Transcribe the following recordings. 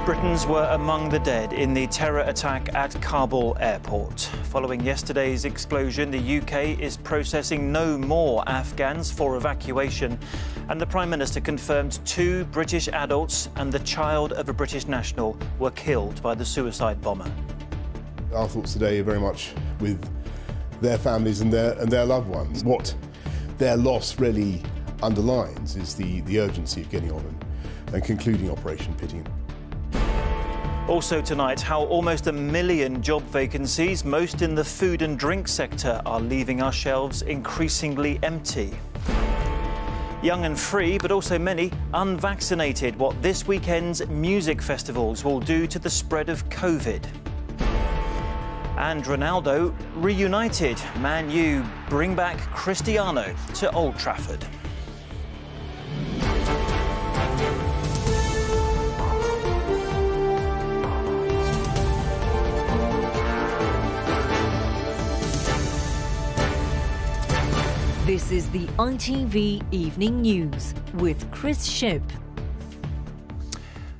Britons were among the dead in the terror attack at Kabul airport. Following yesterday's explosion, the UK is processing no more Afghans for evacuation, and the Prime Minister confirmed 2 British adults and the child of a British national were killed by the suicide bomber. Our thoughts today are very much with their families and their loved ones. What their loss really underlines is the urgency of getting on and concluding Operation Pitying. Also tonight, how almost 1 million job vacancies, most in the food and drink sector, are leaving our shelves increasingly empty. Young and free, but also many unvaccinated, what this weekend's music festivals will do to the spread of COVID. And Ronaldo reunited. Man U bring back Cristiano to Old Trafford. This is the ITV Evening News with Chris Shipp.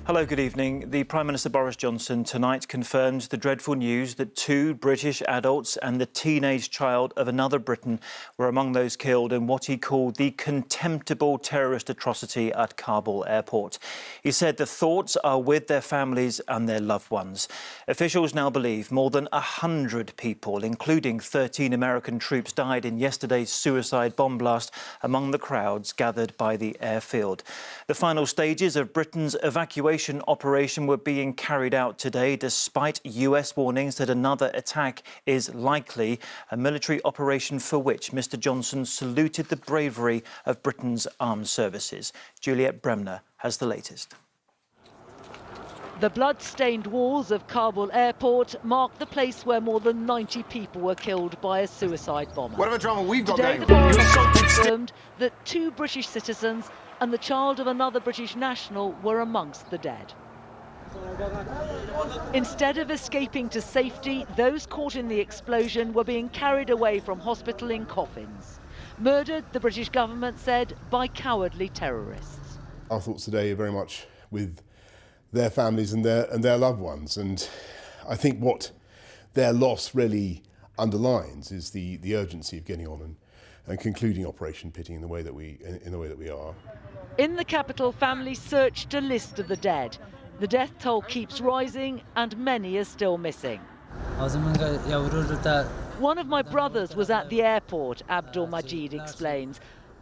Hello, good evening. The Prime Minister Boris Johnson tonight confirmed the dreadful news that 2 British adults and the teenage child of another Briton were among those killed in what he called the contemptible terrorist atrocity at Kabul airport. He said the thoughts are with their families and their loved ones. Officials now believe more than 100 people, including 13 American troops, died in yesterday's suicide bomb blast among the crowds gathered by the airfield. The final stages of Britain's evacuation operation were being carried out today despite US warnings that another attack is likely, a military operation for which Mr Johnson saluted the bravery of Britain's armed services. Juliet Bremner has the latest. The blood-stained walls of Kabul airport mark the place where more than 90 people were killed by a suicide bomber. Whatever drama we've got Today, going. the Foreign Office confirmed that 2 British citizens and the child of another British national were amongst the dead. Instead of escaping to safety, those caught in the explosion were being carried away from hospital in coffins. Murdered, the British government said, by cowardly terrorists. Our thoughts today are very much with their families and their loved ones, and I think what their loss really underlines is the urgency of getting on and concluding Operation Pitying in the way that we are. In the capital, families searched a list of the dead. The death toll keeps rising and many are still missing. One of my brothers was at the airport, Abdul Majid explains.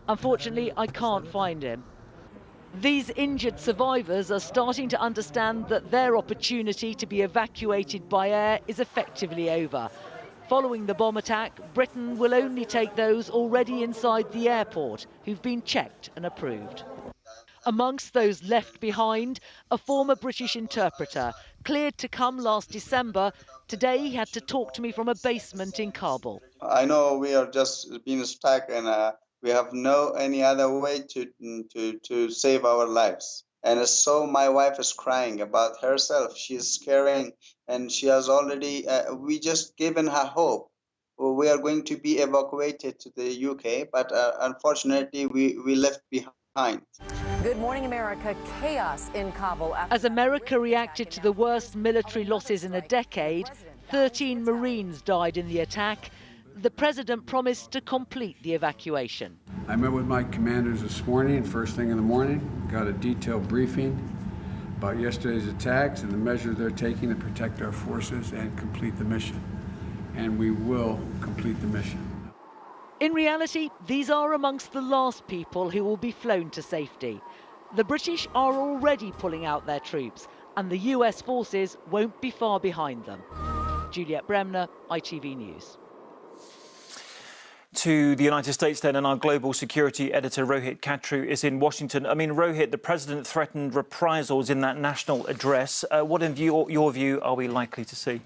Unfortunately, I can't find him. These injured survivors are starting to understand that their opportunity to be evacuated by air is effectively over. Following the bomb attack, Britain will only take those already inside the airport who've been checked and approved. Amongst those left behind, a former British interpreter, cleared to come last December. Today he had to talk to me from a basement in Kabul. I know we are just being stuck and we have no any other way to save our lives. And so my wife is crying about herself. She's caring and she has already, we just given her hope. We are going to be evacuated to the UK, but unfortunately we left behind. Good morning, America. Chaos in Kabul. As America reacted to the worst military losses in a decade, 13 Marines died in the attack. The president promised to complete the evacuation. I met with my commanders this morning, first thing in the morning, got a detailed briefing about yesterday's attacks and the measures they're taking to protect our forces and complete the mission. And we will complete the mission. In reality, these are amongst the last people who will be flown to safety. The British are already pulling out their troops, and the US forces won't be far behind them. Juliet Bremner, ITV News. To the United States then, and our global security editor Rohit Katru is in Washington. I mean, Rohit, the president threatened reprisals in that national address. What, in your view, are we likely to see?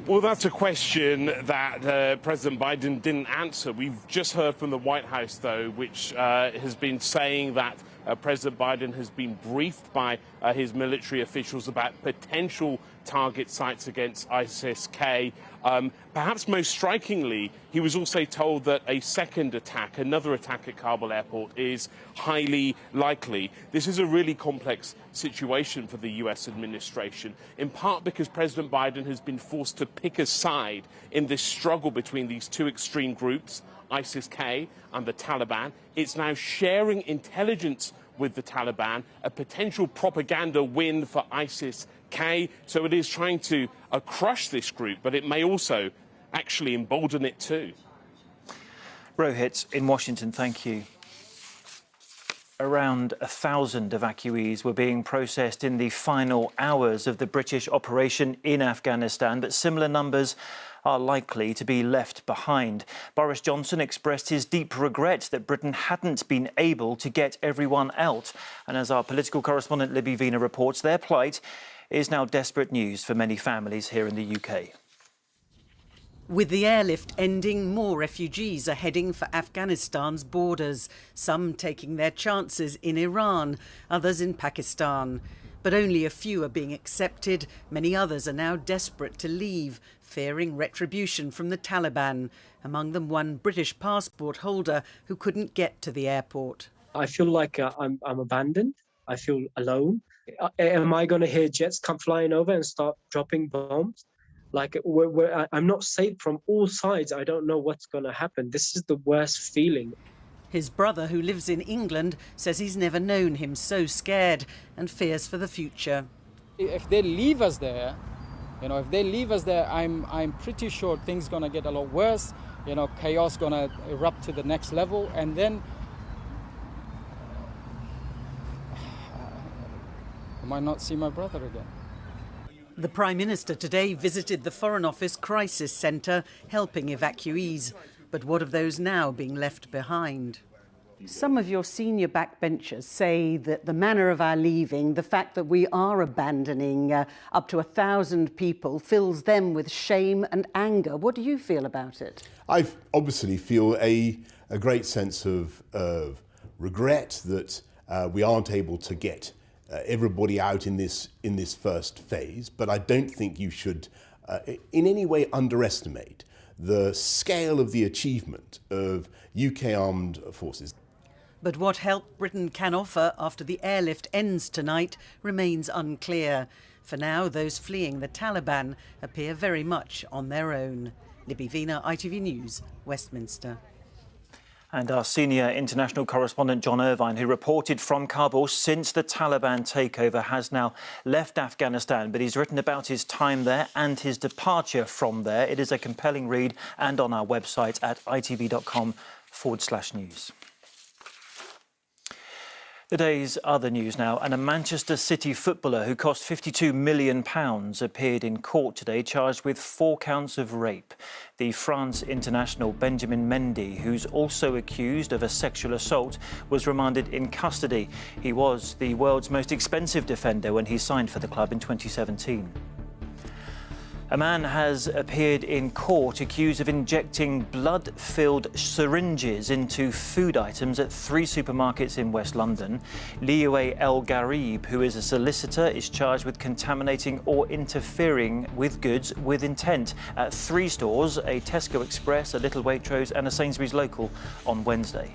Well, that's a question that President Biden didn't answer. We've just heard from the White House, though, which has been saying that President Biden has been briefed by his military officials about potential target sites against ISIS-K. Perhaps most strikingly, he was also told that a second attack, another attack at Kabul airport, is highly likely. This is a really complex situation for the US administration, in part because President Biden has been forced to pick a side in this struggle between these two extreme groups, ISIS-K and the Taliban. It's now sharing intelligence with the Taliban, a potential propaganda win for ISIS-K. So it is trying to crush this group, but it may also actually embolden it too. Rohit in Washington, thank you. Around 1,000 evacuees were being processed in the final hours of the British operation in Afghanistan, but similar numbers are likely to be left behind. Boris Johnson expressed his deep regret that Britain hadn't been able to get everyone out. And as our political correspondent Libby Vina reports, their plight is now desperate news for many families here in the UK. With the airlift ending, more refugees are heading for Afghanistan's borders, some taking their chances in Iran, others in Pakistan. But only a few are being accepted. Many others are now desperate to leave, fearing retribution from the Taliban, among them one British passport holder who couldn't get to the airport. I feel like I'm abandoned. I feel alone. Am I going to hear jets come flying over and start dropping bombs? Like, I'm not safe from all sides. I don't know what's going to happen. This is the worst feeling. His brother, who lives in England, says he's never known him so scared and fears for the future. If they leave us there, I'm pretty sure things going to get a lot worse. Chaos going to erupt to the next level, and then I might not see my brother again. The Prime Minister today visited the Foreign Office Crisis Centre, helping evacuees. But what of those now being left behind? Some of your senior backbenchers say that the manner of our leaving, the fact that we are abandoning up to 1,000 people, fills them with shame and anger. What do you feel about it? I obviously feel a great sense of regret that we aren't able to get everybody out in this first phase, but I don't think you should in any way underestimate the scale of the achievement of UK armed forces. But what help Britain can offer after the airlift ends tonight remains unclear. For now, those fleeing the Taliban appear very much on their own. Libby Vina, ITV News, Westminster. And our senior international correspondent John Irvine, who reported from Kabul since the Taliban takeover, has now left Afghanistan, but he's written about his time there and his departure from there. It is a compelling read and on our website at itv.com/news. The day's other news now, and a Manchester City footballer who cost £52 million appeared in court today, charged with 4 counts of rape. The France international Benjamin Mendy, who's also accused of a sexual assault, was remanded in custody. He was the world's most expensive defender when he signed for the club in 2017. A man has appeared in court accused of injecting blood-filled syringes into food items at 3 supermarkets in West London. Lioue El Garib, who is a solicitor, is charged with contaminating or interfering with goods with intent at 3 stores, a Tesco Express, a Little Waitrose and a Sainsbury's Local on Wednesday.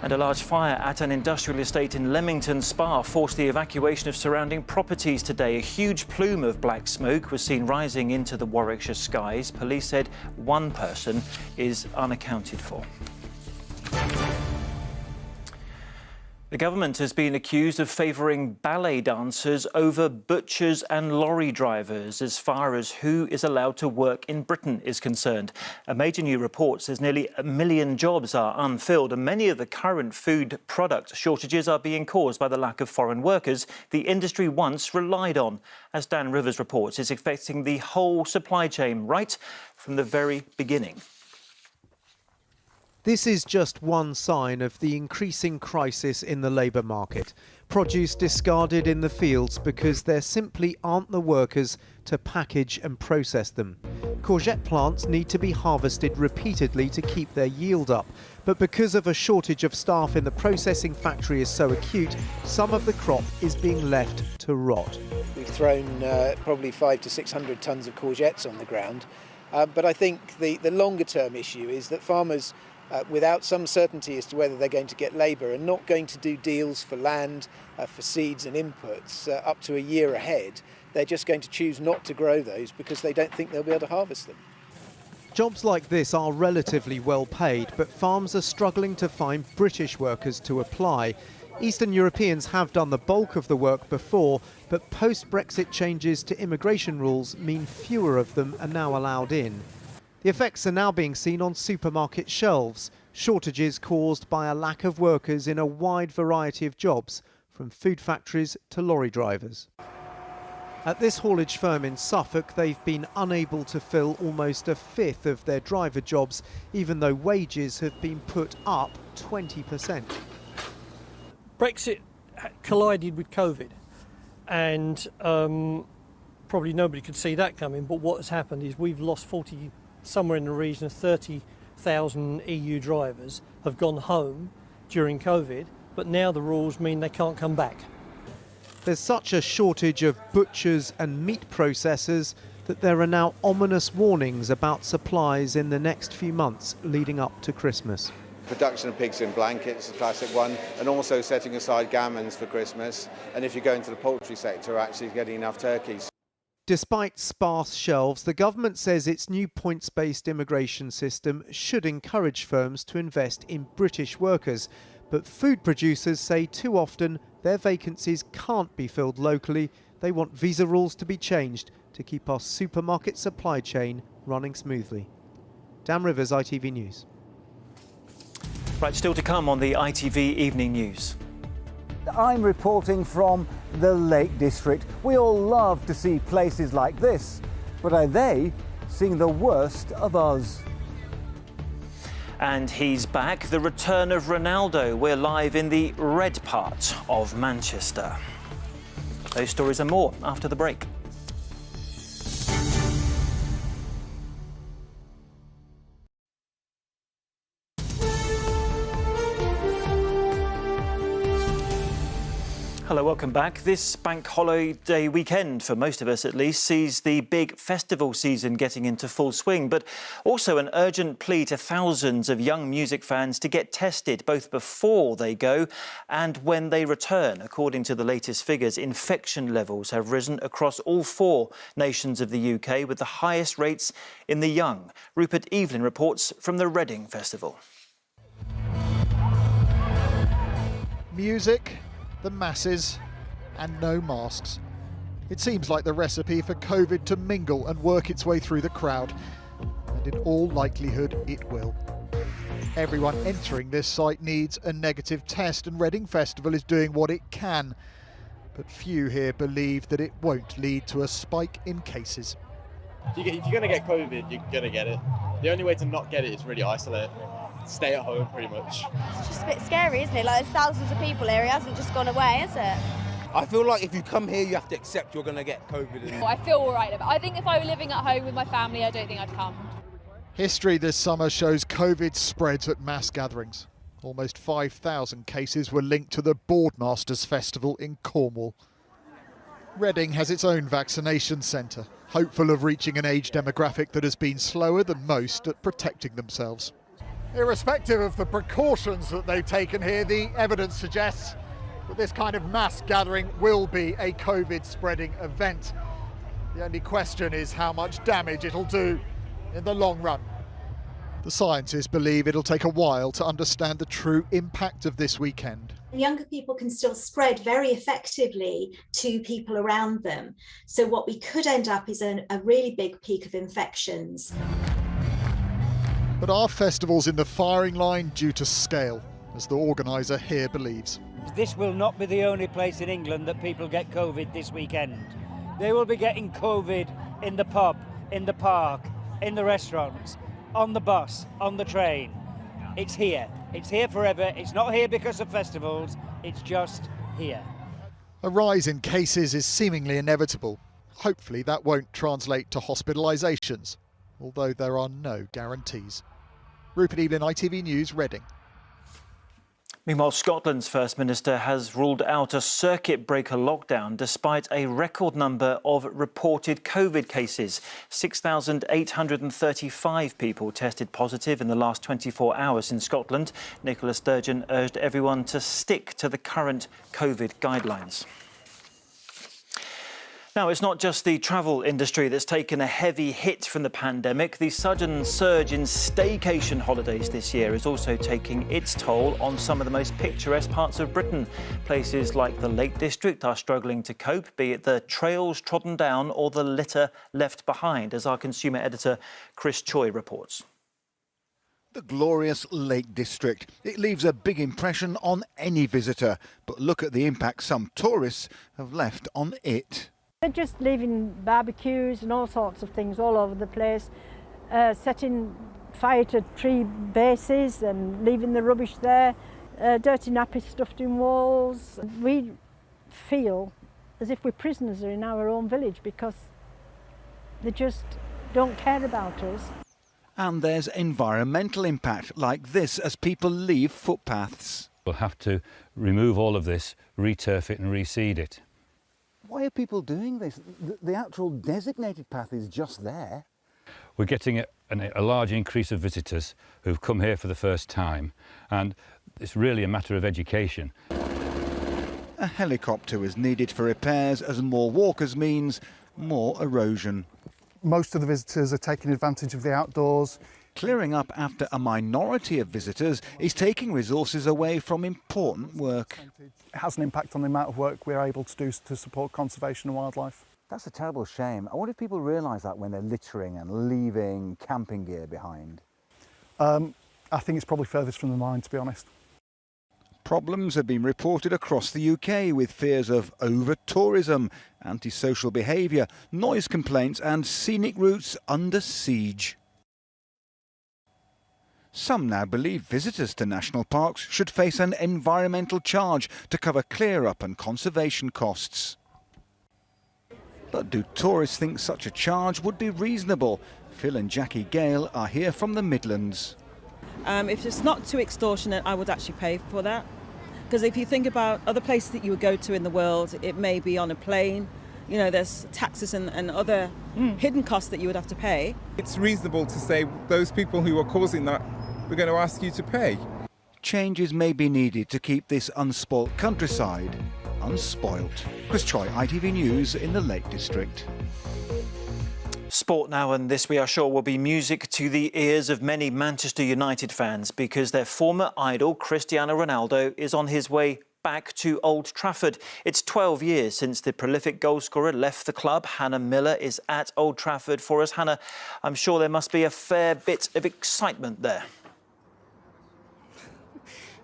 And a large fire at an industrial estate in Leamington Spa forced the evacuation of surrounding properties today. A huge plume of black smoke was seen rising into the Warwickshire skies. Police said 1 person is unaccounted for. The government has been accused of favouring ballet dancers over butchers and lorry drivers as far as who is allowed to work in Britain is concerned. A major new report says nearly 1 million jobs are unfilled, and many of the current food product shortages are being caused by the lack of foreign workers the industry once relied on. As Dan Rivers reports, it's affecting the whole supply chain right from the very beginning. This is just one sign of the increasing crisis in the labour market. Produce discarded in the fields because there simply aren't the workers to package and process them. Courgette plants need to be harvested repeatedly to keep their yield up, But because of a shortage of staff in the processing factory is so acute, some of the crop is being left to rot. We've thrown probably 500 to 600 tonnes of courgettes on the ground. But I think the longer term issue is that farmers, without some certainty as to whether they're going to get labour, are not going to do deals for land, for seeds and inputs up to a year ahead. They're just going to choose not to grow those because they don't think they'll be able to harvest them. Jobs like this are relatively well paid, but farms are struggling to find British workers to apply. Eastern Europeans have done the bulk of the work before, but post-Brexit changes to immigration rules mean fewer of them are now allowed in. The effects are now being seen on supermarket shelves, shortages caused by a lack of workers in a wide variety of jobs, from food factories to lorry drivers. At this haulage firm in Suffolk, they've been unable to fill almost a fifth of their driver jobs, even though wages have been put up 20%. Brexit collided with COVID, and probably nobody could see that coming, but what has happened is we've lost somewhere in the region of 30,000 EU drivers have gone home during COVID, but now the rules mean they can't come back. There's such a shortage of butchers and meat processors that there are now ominous warnings about supplies in the next few months leading up to Christmas. Production of pigs in blankets, a classic one, and also setting aside gammons for Christmas. And if you go into the poultry sector, actually getting enough turkeys. Despite sparse shelves, the government says its new points-based immigration system should encourage firms to invest in British workers. But food producers say too often their vacancies can't be filled locally. They want visa rules to be changed to keep our supermarket supply chain running smoothly. Dan Rivers, ITV News. Right, still to come on the ITV Evening News. I'm reporting from the Lake District. We all love to see places like this, but are they seeing the worst of us? And he's back, the return of Ronaldo. We're live in the red part of Manchester. Those stories and more after the break. Hello, welcome back. This bank holiday weekend, for most of us at least, sees the big festival season getting into full swing, but also an urgent plea to thousands of young music fans to get tested both before they go and when they return. According to the latest figures, infection levels have risen across all 4 nations of the UK, with the highest rates in the young. Rupert Evelyn reports from the Reading Festival. Music, the masses, and no masks. It seems like the recipe for COVID to mingle and work its way through the crowd, and in all likelihood it will. Everyone entering this site needs a negative test, and Reading Festival is doing what it can, but few here believe that it won't lead to a spike in cases. If you're going to get COVID, you're going to get it. The only way to not get it is really isolate. Stay at home, pretty much. It's just a bit scary, isn't it? Like, there's thousands of people here. It hasn't just gone away, has it? I feel like if you come here, you have to accept you're going to get COVID. I feel all right about it. I think if I were living at home with my family, I don't think I'd come. History this summer shows COVID spreads at mass gatherings. Almost 5,000 cases were linked to the Boardmasters Festival in Cornwall. Reading has its own vaccination centre, hopeful of reaching an age demographic that has been slower than most at protecting themselves. Irrespective of the precautions that they've taken here, the evidence suggests that this kind of mass gathering will be a COVID-spreading event. The only question is how much damage it'll do in the long run. The scientists believe it'll take a while to understand the true impact of this weekend. Younger people can still spread very effectively to people around them. So what we could end up is a really big peak of infections. But are festivals in the firing line due to scale, as the organiser here believes? This will not be the only place in England that people get COVID this weekend. They will be getting COVID in the pub, in the park, in the restaurants, on the bus, on the train. It's here. It's here forever. It's not here because of festivals. It's just here. A rise in cases is seemingly inevitable. Hopefully that won't translate to hospitalisations, although there are no guarantees. Rupert Evelyn, ITV News, Reading. Meanwhile, Scotland's First Minister has ruled out a circuit breaker lockdown despite a record number of reported COVID cases. 6,835 people tested positive in the last 24 hours in Scotland. Nicola Sturgeon urged everyone to stick to the current COVID guidelines. Now, it's not just the travel industry that's taken a heavy hit from the pandemic. The sudden surge in staycation holidays this year is also taking its toll on some of the most picturesque parts of Britain. Places like the Lake District are struggling to cope, be it the trails trodden down or the litter left behind, as our consumer editor Chris Choi reports. The glorious Lake District. It leaves a big impression on any visitor, but look at the impact some tourists have left on it. They're just leaving barbecues and all sorts of things all over the place, setting fire to tree bases and leaving the rubbish there, dirty nappies stuffed in walls. We feel as if we're prisoners in our own village because they just don't care about us. And there's environmental impact like this as people leave footpaths. We'll have to remove all of this, returf it and reseed it. Why are people doing this? The actual designated path is just there. We're getting a large increase of visitors who've come here for the first time, and it's really a matter of education. A helicopter is needed for repairs as more walkers means more erosion. Most of the visitors are taking advantage of the outdoors. Clearing up after a minority of visitors is taking resources away from important work. It has an impact on the amount of work we're able to do to support conservation and wildlife. That's a terrible shame. I wonder if people realise that when they're littering and leaving camping gear behind. I think it's probably furthest from the mind, to be honest. Problems have been reported across the UK with fears of over-tourism, antisocial behaviour, noise complaints and scenic routes under siege. Some now believe visitors to national parks should face an environmental charge to cover clear-up and conservation costs. But do tourists think such a charge would be reasonable? Phil and Jackie Gale are here from the Midlands. If it's not too extortionate, I would actually pay for that. Because if you think about other places that you would go to in the world, it may be on a plane. You know, there's taxes and other hidden costs that you would have to pay. It's reasonable to say those people who are causing that, we're going to ask you to pay. Changes may be needed to keep this unspoilt countryside unspoilt. Chris Choi, ITV News in the Lake District. Sport now, and this we are sure will be music to the ears of many Manchester United fans because their former idol Cristiano Ronaldo is on his way back to Old Trafford. It's 12 years since the prolific goalscorer left the club. Hannah Miller is at Old Trafford for us. Hannah, I'm sure there must be a fair bit of excitement there.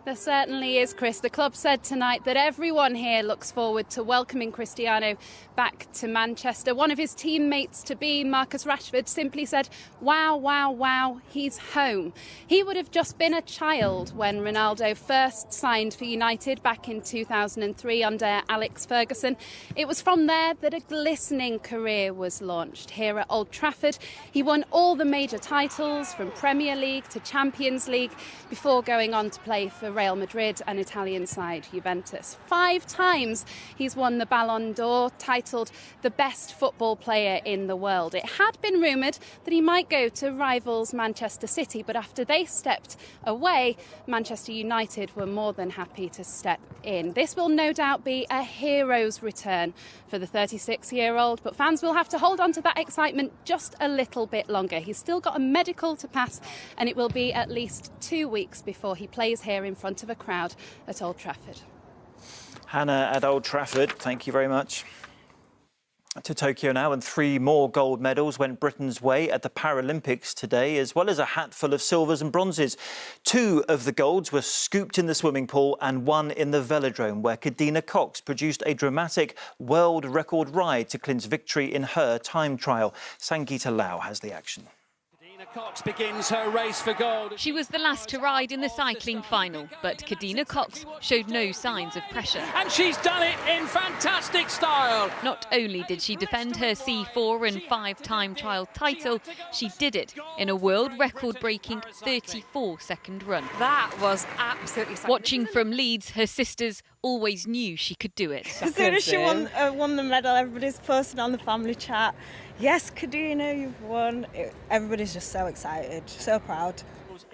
There certainly is, Chris. The club said tonight that everyone here looks forward to welcoming Cristiano back to Manchester. One of his teammates-to-be, Marcus Rashford, simply said, "Wow, wow, wow, he's home." He would have just been a child when Ronaldo first signed for United back in 2003 under Alex Ferguson. It was from there that a glistening career was launched. Here at Old Trafford, he won all the major titles from Premier League to Champions League before going on to play for Real Madrid and Italian side Juventus. 5 times he's won the Ballon d'Or, titled the best football player in the world. It had been rumoured that he might go to rivals Manchester City, but after they stepped away, Manchester United were more than happy to step in. This will no doubt be a hero's return for the 36-year-old, but fans will have to hold on to that excitement just a little bit longer. He's still got a medical to pass, and it will be at least 2 weeks before he plays here in front of a crowd at Old Trafford. Hannah at Old Trafford, thank you very much. To Tokyo now, and 3 more gold medals went Britain's way at the Paralympics today, as well as a hatful of silvers and bronzes. 2 of the golds were scooped in the swimming pool and 1 in the velodrome, where Kadina Cox produced a dramatic world record ride to clinch victory in her time trial. Sangeeta Lau has the action. Cox begins her race for gold. She was the last to ride in the cycling final, but Kadina Cox showed no signs of pressure. And she's done it in fantastic style. Not only did she defend her C4 and 5-time trial title, she did it in a world record-breaking 34-second run. That was absolutely exciting. Watching from Leeds, her sisters always knew she could do it. As soon as she won the medal, everybody's posting on the family chat, yes, Kadina, you've won. Everybody's just so excited, so proud.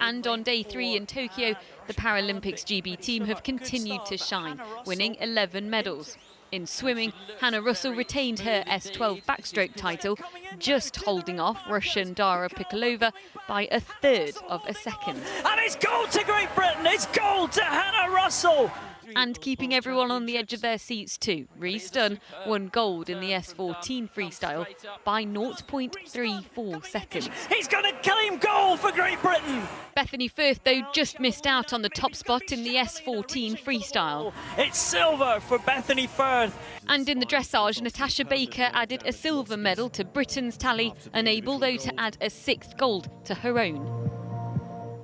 And on day 3 in Tokyo, the Paralympics GB team have continued to shine, winning 11 medals. In swimming, Hannah Russell retained her S12 backstroke title, just holding off Russian Dara Pikolova by 1/3 of a second. And it's gold to Great Britain! It's gold to Hannah Russell! And keeping everyone on the edge of their seats too, Rhys Dunn won gold in the S14 freestyle by 0.34 seconds. He's going to claim gold for Great Britain! Bethany Firth, though, just missed out on the top spot in the S14 freestyle. It's silver for Bethany Firth. And in the dressage, Natasha Baker added a silver medal to Britain's tally, unable, though, to add a 6th gold to her own.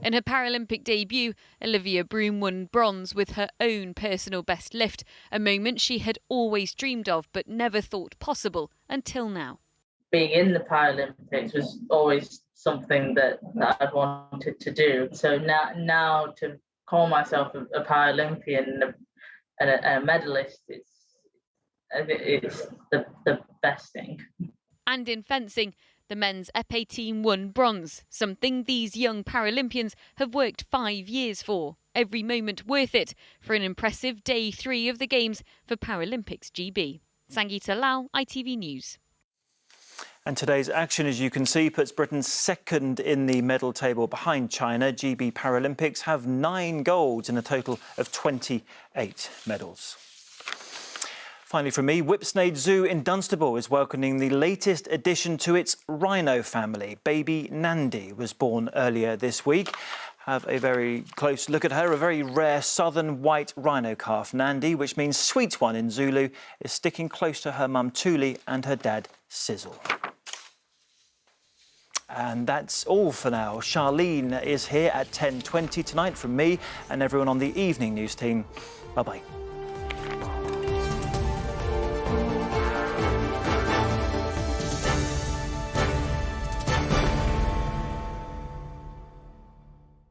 In her Paralympic debut, Olivia Broom won bronze with her own personal best lift, a moment she had always dreamed of but never thought possible until now. Being in the Paralympics was always something that I'd wanted to do. So now to call myself a Paralympian and a medalist, it's the best thing. And in fencing, the men's épée team won bronze, something these young Paralympians have worked 5 years for. Every moment worth it for an impressive day 3 of the Games for Paralympics GB. Sangeeta Lal, ITV News. And today's action, as you can see, puts Britain second in the medal table behind China. GB Paralympics have 9 golds in a total of 28 medals. Finally from me, Whipsnade Zoo in Dunstable is welcoming the latest addition to its rhino family. Baby Nandi was born earlier this week. Have a very close look at her. A very rare southern white rhino calf, Nandi, which means sweet one in Zulu, is sticking close to her mum Tuli and her dad Sizzle. And that's all for now. Charlene is here at 10:20 tonight from me and everyone on the evening news team. Bye-bye.